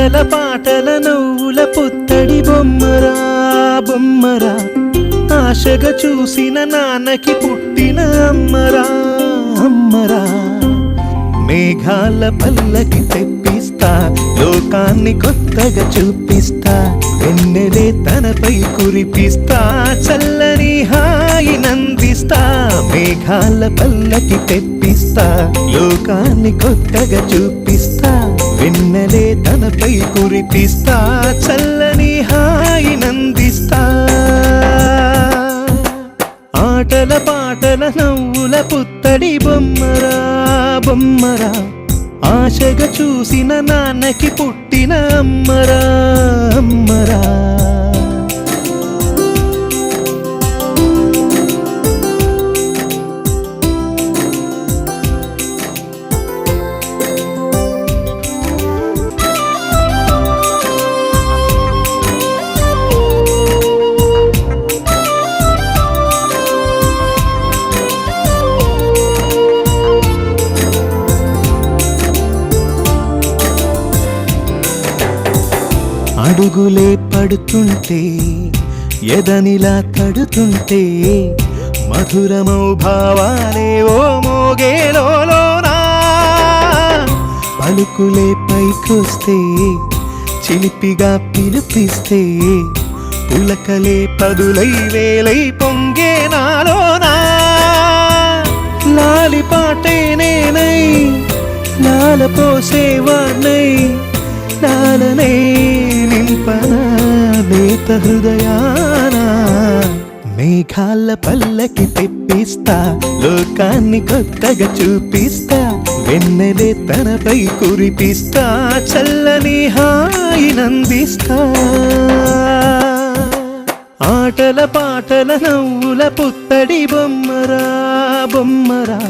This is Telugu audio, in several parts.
ఆటల పాటల నవ్వుల పుత్తడి బొమ్మరా బొమ్మరా, ఆశగా చూసిన నాన్నకి పుట్టిన అమ్మరా అమ్మరా. మేఘాల పల్లకి తెప్పిస్తా, లోకాన్ని కొత్తగా చూపిస్తా, వెన్నెలే తనపై కురిపిస్తా, చల్లని హాయి నందిస్తా. మేఘాల పల్లకి తెప్పిస్తా, లోకాన్ని కొత్తగా చూపిస్తా, వెన్నెలే తనపై కురిపిస్తా, చల్లని హాయి నందిస్తా. ఆటల పాటల నవ్వుల పుత్తడి బొమ్మరా బొమ్మరా, ఆశగా చూసిన నాన్నకి పుట్టిన అమ్మరా అమ్మరా. అడుగులే పడుతుంటే ఎదనిలా తడుతుంటే, మధురమౌ భావాలే ఓ మోగేలోనా. పలుకులే పైకొస్తే చిలిపిగా పిలిపిస్తే, పులకలే పదులై వేలై పొంగే నాలోనా. లాలి పాటే నేనై లాల పోసేవాణ్ణై, లాలనే నింపనా లేత హృదయానా. మేఘాల పల్లకి తెప్పిస్తా, లోకాన్ని కొత్తగా చూపిస్తా, వెన్నెలే తనపై కురిపిస్తా, చల్లని హాయి నందిస్తా. ఆటల పాటల నవ్వుల పుత్తడి బొమ్మరా బొమ్మరా,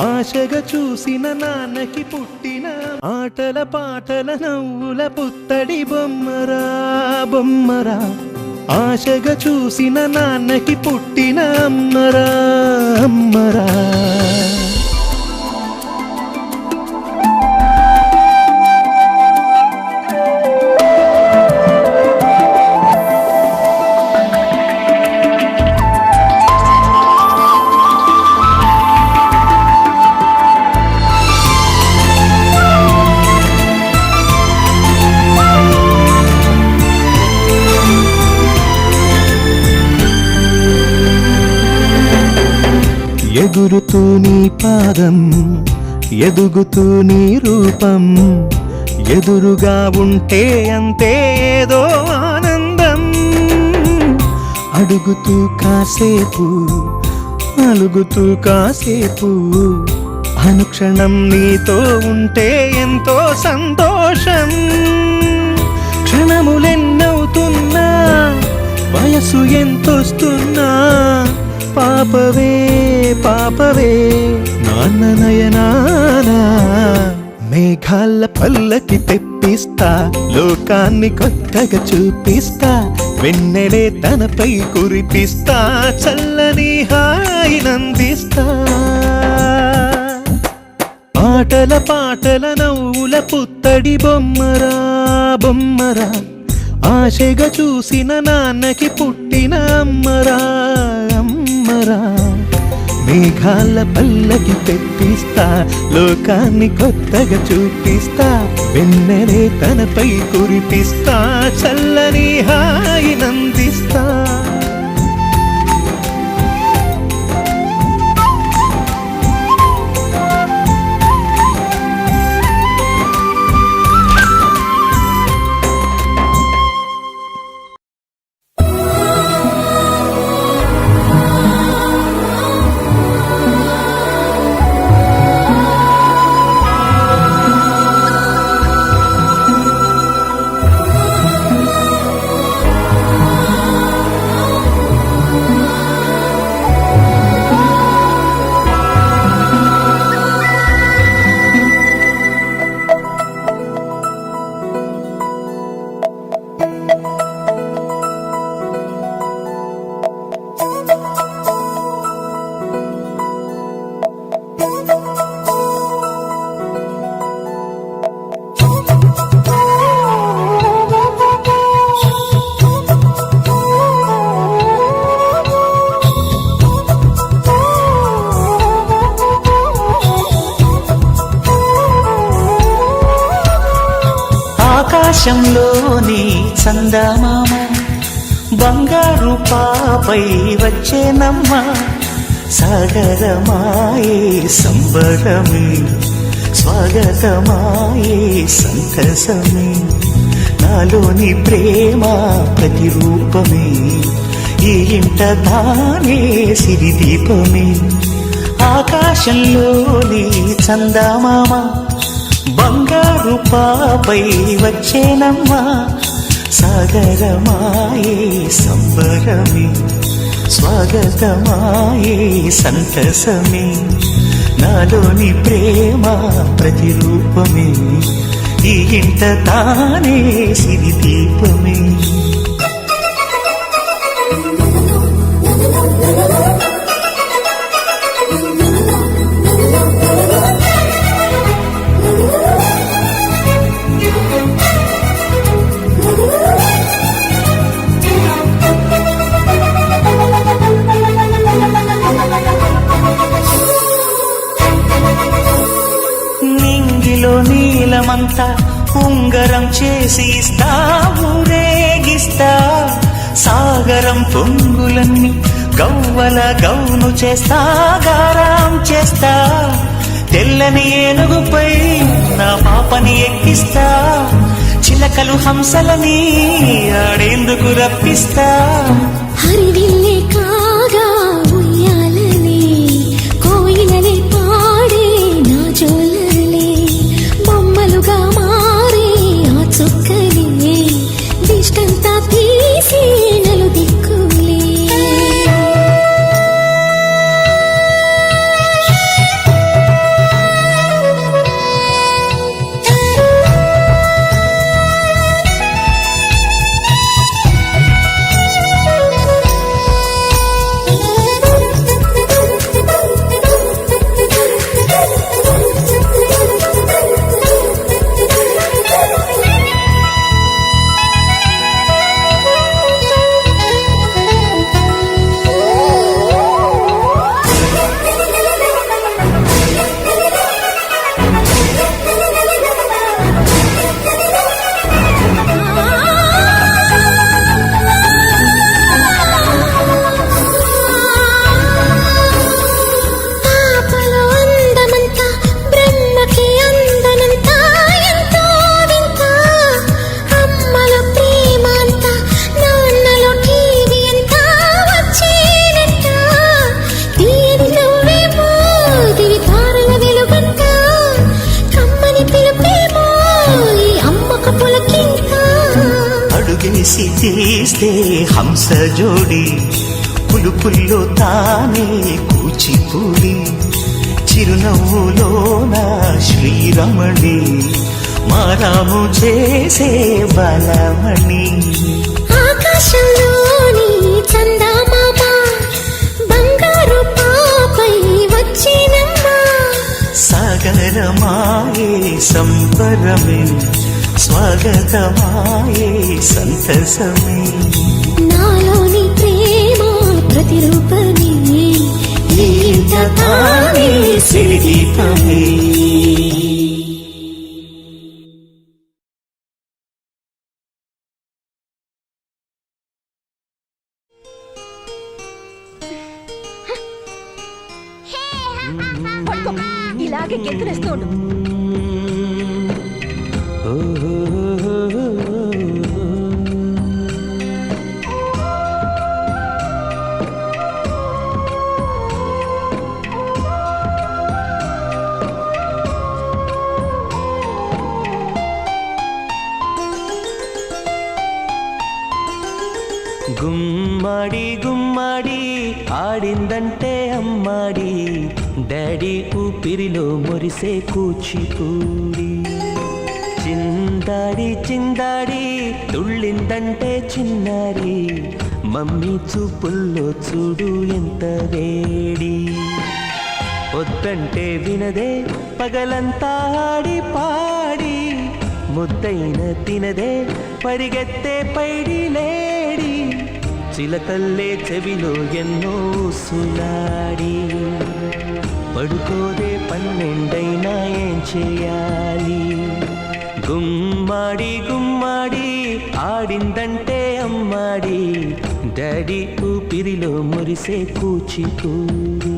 ఆశగా చూసిన నాన్నకి పుట్టిన. ఆటల పాటల నవ్వుల పుత్తడి బొమ్మరా బొమ్మరా, ఆశగా చూసిన నాన్నకి పుట్టిన అమ్మరా అమ్మరా. ఎగురుతూ నీ పాదం, ఎదుగుతూ నీ రూపం, ఎదురుగా ఉంటే అంతే ఏదో ఆనందం. అడుగుతూ కాసేపు, అలుగుతూ కాసేపు, అనుక్షణం నీతో ఉంటే ఎంతో సంతోషం. క్షణములెన్నవుతున్నా, వయసు ఎంతొస్తున్నా, పాపవే పాపవే నాన్న నయనానా. మేఘాల పల్లకి తెప్పిస్తా, లోకాన్ని కొత్తగా చూపిస్తా, వెన్నెలే తనపై కురిపిస్తా, చల్లని హాయి నందిస్తా. ఆటల పాటల నవ్వుల పుత్తడి బొమ్మరా బొమ్మరా, ఆశగా చూసిన నాన్నకి పుట్టిన అమ్మరా అమ్మరా. మేఘాల పల్లకి తెప్పిస్తా, లోకాన్ని కొత్తగా చూపిస్తా, వెన్నెలే తనపై కురిపిస్తా, చల్లని హాయి నందిస్తా. చందమామ బంగారు పాపై వచ్చేనమ్మ సాగరమాయే సంబరమే స్వాగతమాయే సంతసమే నాలోని ప్రేమ ప్రతిరూపమే ఈ ఇంట తానే సిరిదీపమే ఆకాశంలోని చందమామ బంగారు పాపై వచ్చేనమ్మా సాగరమాయే సంబరమే స్వాగతమాయే సంతసమే నాలోని ప్రేమ ప్రతిరూపమే ఈ ఇంట తానే సిరిదీపమే నీలమంతా ఉంగరం చేసి ఇస్తా ఊరేగిస్తా సాగరం పొంగులన్నీ గవ్వల గౌను చేస్తా గారం చేస్తా తెల్లని ఏనుగుపై నా పాపని ఎక్కిస్తా చిలకలు హంసలని ఆడేందుకు రప్పిస్తా హరివిల్లే కాగా ఉయ్యాలనే కోయిలనే పాడే నా జోలలే బొమ్మలుగా మారే ఆ చుక్కలే దిష్టంతా తీసి నలు దిక్కులే అడుగేసి తీస్తే హంస జోడి పులుపుల్లో తానే కూచిపూడి చిరునవ్వులోన శ్రీరమణి మారాము చేసే బలమణి ఆకాశంలోని చందమామ బంగారు పాపై వచ్చినమ్మా సాగరమాయే సంబరమే స్వాగతమాయే సంతసమే నాలోని ప్రేమ ప్రతిరూపమే ఈ ఇంట తానే సిరిదీపమే ఇలాగే గెంతులేస్తూ ఉండు. గుమ్మడి గుమ్మడి ఆడిందంటే అమ్మాడి డాడీ ఊపిరిలో మురిసే కూచిపూడి చిందాడి చిందాడి తుళ్ళిందంటే చిన్నారి మమ్మీ చూపుల్లో చూడు ఎంత వేడి వద్దంటే వినదే పగలంతా ఆడి పాడి ముద్దైన తినదే పరిగెత్తే పైడి లేడి చిలకల్లే చెవిలో ఎన్నో సులాడి పడుకోదే 12 ఏం చేయాలి గుమ్మాడి గుమ్మాడి ఆడిందంటే అమ్మాడి డాడీ ఊపిరిలో మురిసే కూచిపూడి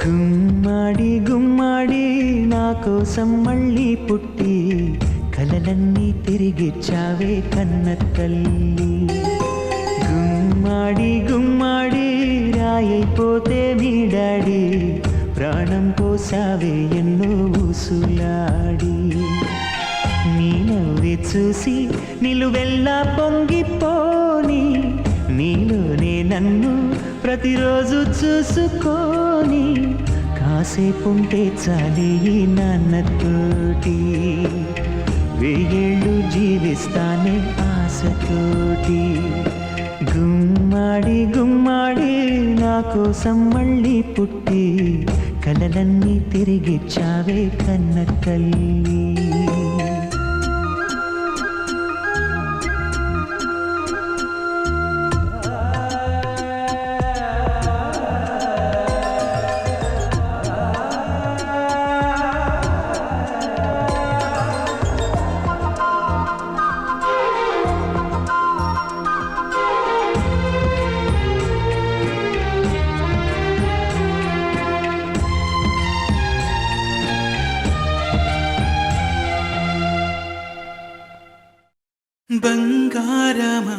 గుమ్మాడి గుమ్మాడి నా కోసం మళ్ళీ పుట్టి కలలన్నీ తిరిగిచ్చావే కన్న తల్లి గుమ్మాడి గుమ్మాడి రాయైపోతే మీ డాడీ ప్రాణం పోసావే ఎన్నో ఊసులాడి నీ నవ్వి చూసి నిలువెల్లా పొంగిపోని నీలోనే నన్ను ప్రతిరోజు చూసుకొని కాసేపుంటే చాలి ఈ నాన్నతోటి వెయ్యేళ్ళు జీవిస్తానే ఆశతోటి గుమ్మాడి గుమ్మాడి నా కోసం మళ్ళీ పుట్టి కలలన్నీ తిరిగిచ్చావే కన్న తల్లి బంగారమా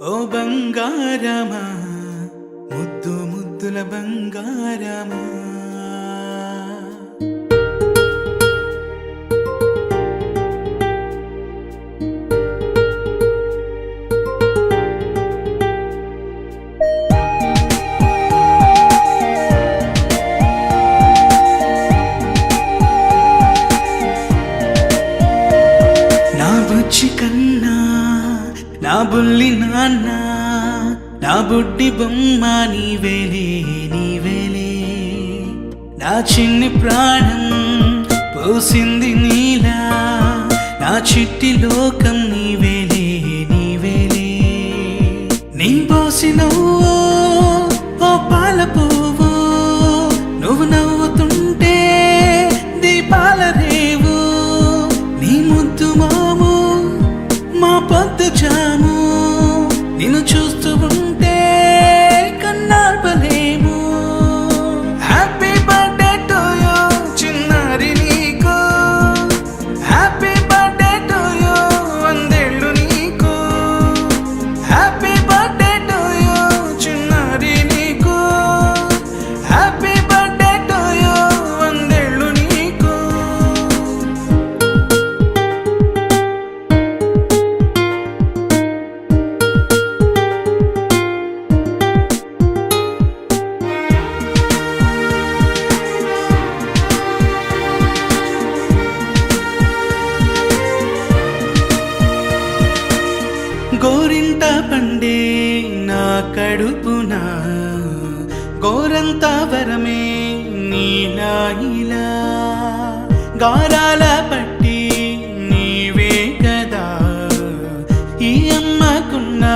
ఓ బంగారమా ముద్దు ముద్దుల బంగారమా నా బుజ్జి కన్నా నా బుల్లి నాన్న నా బుడ్డి బొమ్మ నీవేలే నీవేలే నా చిన్ని ప్రాణం పోసింది నీలా నా చిట్టి లోకం నీవేలే నీవేలే నీ పోసినవో ఓ పాల పువ్వు నువ్వు నవ్వుతుంటే దీపాల రేవు నీ ముద్దు మాము మా పొద్దు జాము నిన్ను చూస్తూ ఉంటే కన్నార్పలేము హ్యాపీ బర్త్డే టు యూ చిన్నారి నీకు హ్యాపీ బర్త్డే టు యూ వందేళ్ళు నీకు హ్యాపీ బర్త్డే టు యూ చిన్నారి నీకు హ్యాపీ బర్త్డే టు యూ వందేళ్ళు నీకు గోరింట పండే నా కడుపున గోరంత వరమే నీలా ఇలా గారాల పట్టి నీవే కదా ఈ అమ్మకున్నా